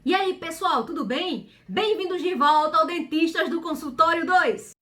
E aí, pessoal, tudo bem? Bem-vindos de volta ao Dentistas do Consultório 2.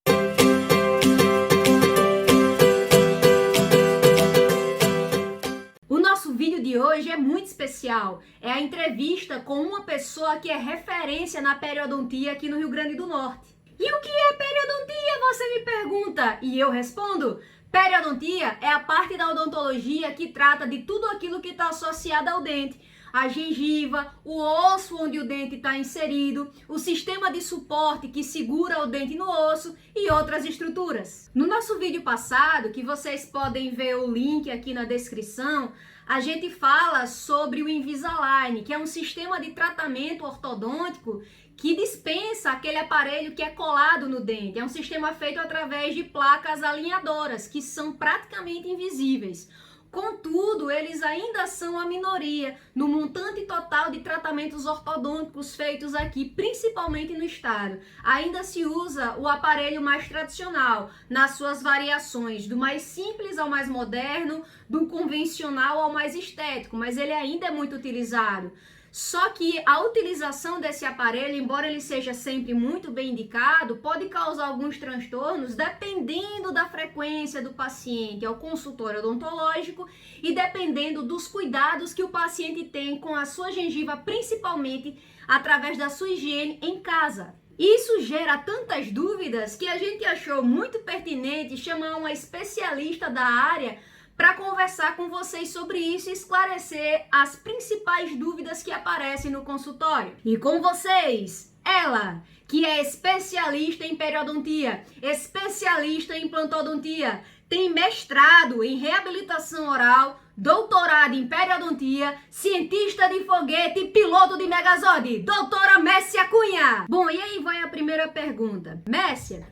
O nosso vídeo de hoje é muito especial. É a entrevista com uma pessoa que é referência na periodontia aqui no Rio Grande do Norte. E o que é periodontia, você me pergunta? E eu respondo: periodontia é a parte da odontologia que trata de tudo aquilo que está associado ao dente. A gengiva, o osso onde o dente está inserido, o sistema de suporte que segura o dente no osso e outras estruturas. No nosso vídeo passado, que vocês podem ver o link aqui na descrição, a gente fala sobre o Invisalign, que é um sistema de tratamento ortodôntico que dispensa aquele aparelho que é colado no dente. É um sistema feito através de placas alinhadoras, que são praticamente invisíveis. Contudo, eles ainda são a minoria no montante total de tratamentos ortodônticos feitos aqui, principalmente no estado. Ainda se usa o aparelho mais tradicional, nas suas variações, do mais simples ao mais moderno, do convencional ao mais estético, mas ele ainda é muito utilizado. Só que a utilização desse aparelho, embora ele seja sempre muito bem indicado, pode causar alguns transtornos dependendo da frequência do paciente ao consultório odontológico e dependendo dos cuidados que o paciente tem com a sua gengiva, principalmente através da sua higiene em casa. Isso gera tantas dúvidas que a gente achou muito pertinente chamar uma especialista da área para conversar com vocês sobre isso e esclarecer as principais dúvidas que aparecem no consultório. E com vocês, ela, que é especialista em periodontia, especialista em implantodontia, tem mestrado em reabilitação oral, doutorado em periodontia, cientista de foguete e piloto de Megazord, doutora Messia Cunha. Bom, e aí vai a primeira pergunta. Messia,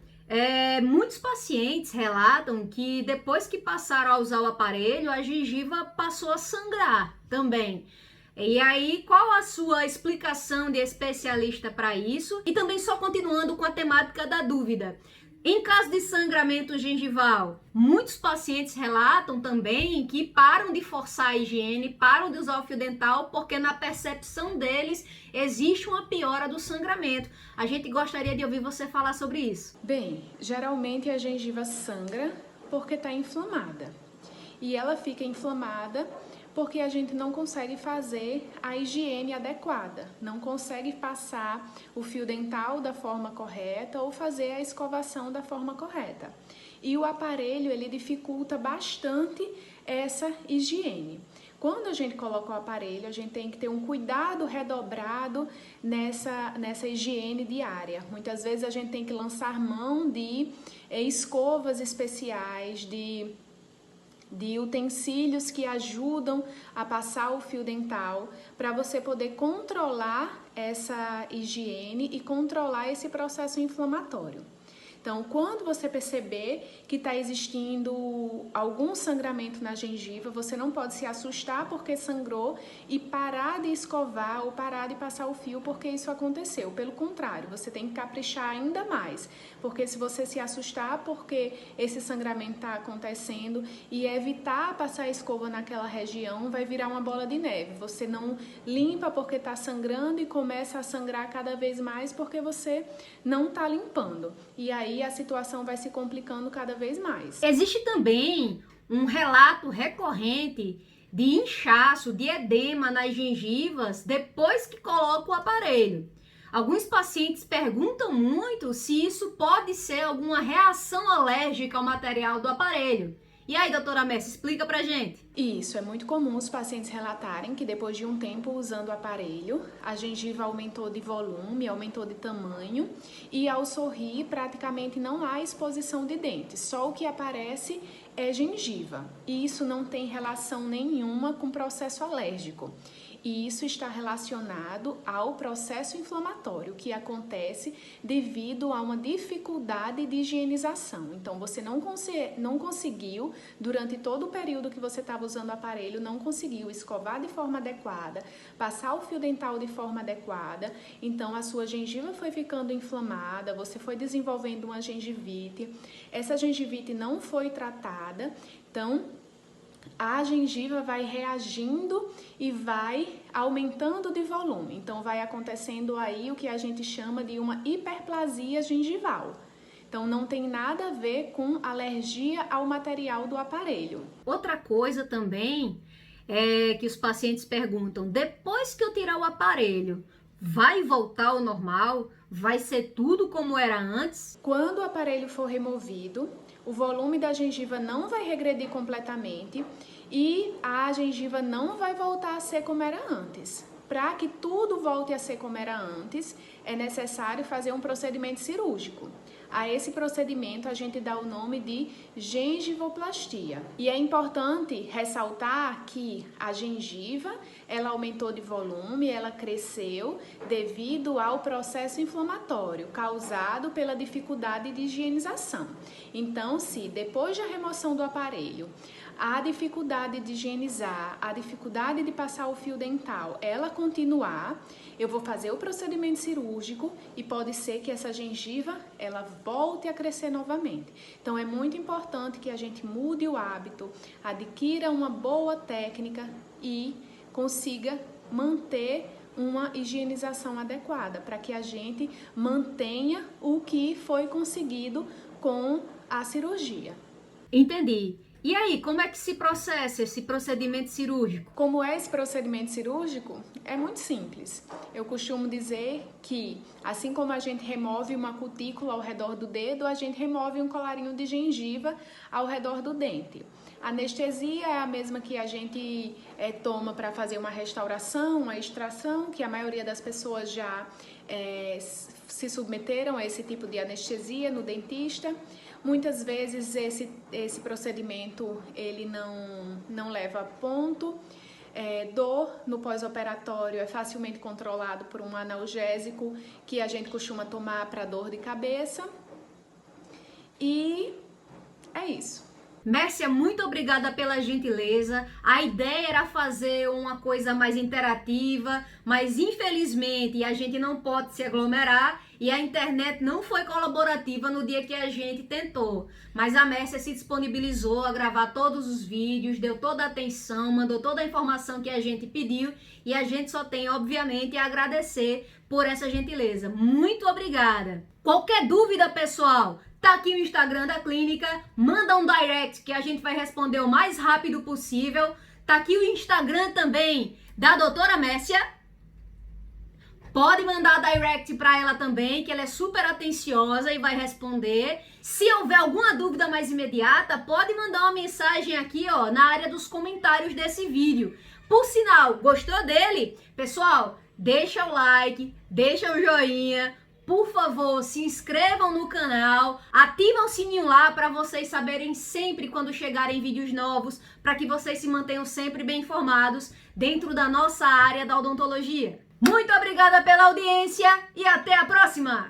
muitos pacientes relatam que depois que passaram a usar o aparelho, a gengiva passou a sangrar também. E aí, qual a sua explicação de especialista para isso? E também só continuando com a temática da dúvida. Em caso de sangramento gengival, muitos pacientes relatam também que param de forçar a higiene, param de usar o fio dental, porque na percepção deles existe uma piora do sangramento. A gente gostaria de ouvir você falar sobre isso. Bem, geralmente a gengiva sangra porque está inflamada. E ela fica inflamada porque a gente não consegue fazer a higiene adequada, não consegue passar o fio dental da forma correta ou fazer a escovação da forma correta. E o aparelho, ele dificulta bastante essa higiene. Quando a gente coloca o aparelho, a gente tem que ter um cuidado redobrado nessa higiene diária. Muitas vezes a gente tem que lançar mão de escovas especiais, de utensílios que ajudam a passar o fio dental para você poder controlar essa higiene e controlar esse processo inflamatório. Então, quando você perceber que está existindo algum sangramento na gengiva, você não pode se assustar porque sangrou e parar de escovar ou parar de passar o fio porque isso aconteceu. Pelo contrário, você tem que caprichar ainda mais, porque se você se assustar porque esse sangramento está acontecendo e evitar passar a escova naquela região, vai virar uma bola de neve. Você não limpa porque está sangrando e começa a sangrar cada vez mais porque você não está limpando. E aí a situação vai se complicando cada vez mais. Existe também um relato recorrente de inchaço, de edema nas gengivas depois que coloca o aparelho. Alguns pacientes perguntam muito se isso pode ser alguma reação alérgica ao material do aparelho. E aí, doutora Messia, explica pra gente. Isso, é muito comum os pacientes relatarem que depois de um tempo usando o aparelho, a gengiva aumentou de volume, aumentou de tamanho e ao sorrir praticamente não há exposição de dentes, só o que aparece é gengiva. E isso não tem relação nenhuma com processo alérgico. E isso está relacionado ao processo inflamatório que acontece devido a uma dificuldade de higienização. Então, você não conseguiu, durante todo o período que você estava usando o aparelho, não conseguiu escovar de forma adequada, passar o fio dental de forma adequada, então a sua gengiva foi ficando inflamada, você foi desenvolvendo uma gengivite, essa gengivite não foi tratada, então a gengiva vai reagindo e vai aumentando de volume. Então, vai acontecendo aí o que a gente chama de uma hiperplasia gengival. Então, não tem nada a ver com alergia ao material do aparelho. Outra coisa também é que os pacientes perguntam, depois que eu tirar o aparelho, vai voltar ao normal? Vai ser tudo como era antes? Quando o aparelho for removido, o volume da gengiva não vai regredir completamente e a gengiva não vai voltar a ser como era antes. Para que tudo volte a ser como era antes, é necessário fazer um procedimento cirúrgico. A esse procedimento a gente dá o nome de gengivoplastia. E é importante ressaltar que a gengiva, ela aumentou de volume, ela cresceu devido ao processo inflamatório causado pela dificuldade de higienização. Então, se depois da remoção do aparelho, a dificuldade de higienizar, a dificuldade de passar o fio dental, ela continuar, eu vou fazer o procedimento cirúrgico e pode ser que essa gengiva, ela volte a crescer novamente. Então, é muito importante que a gente mude o hábito, adquira uma boa técnica e consiga manter uma higienização adequada, para que a gente mantenha o que foi conseguido com a cirurgia. Entendi. E aí, como é que se processa esse procedimento cirúrgico? Como é esse procedimento cirúrgico? É muito simples. Eu costumo dizer que, assim como a gente remove uma cutícula ao redor do dedo, a gente remove um colarinho de gengiva ao redor do dente. A anestesia é a mesma que a gente toma para fazer uma restauração, uma extração, que a maioria das pessoas já se submeteram a esse tipo de anestesia no dentista. Muitas vezes esse procedimento ele não leva a ponto. Dor no pós-operatório é facilmente controlado por um analgésico que a gente costuma tomar para dor de cabeça. E é isso. Mércia, muito obrigada pela gentileza. A ideia era fazer uma coisa mais interativa, mas infelizmente a gente não pode se aglomerar e a internet não foi colaborativa no dia que a gente tentou. Mas a Mércia se disponibilizou a gravar todos os vídeos, deu toda a atenção, mandou toda a informação que a gente pediu e a gente só tem, obviamente, a agradecer por essa gentileza. Muito obrigada. Qualquer dúvida, pessoal, tá aqui o Instagram da clínica, manda um direct que a gente vai responder o mais rápido possível. Tá aqui o Instagram também da doutora Mércia. Pode mandar direct para ela também, que ela é super atenciosa e vai responder. Se houver alguma dúvida mais imediata, pode mandar uma mensagem aqui, ó, na área dos comentários desse vídeo. Por sinal, gostou dele? Pessoal, deixa o like, deixa o joinha. Por favor, se inscrevam no canal, ativem o sininho lá para vocês saberem sempre quando chegarem vídeos novos, para que vocês se mantenham sempre bem informados dentro da nossa área da odontologia. Muito obrigada pela audiência e até a próxima!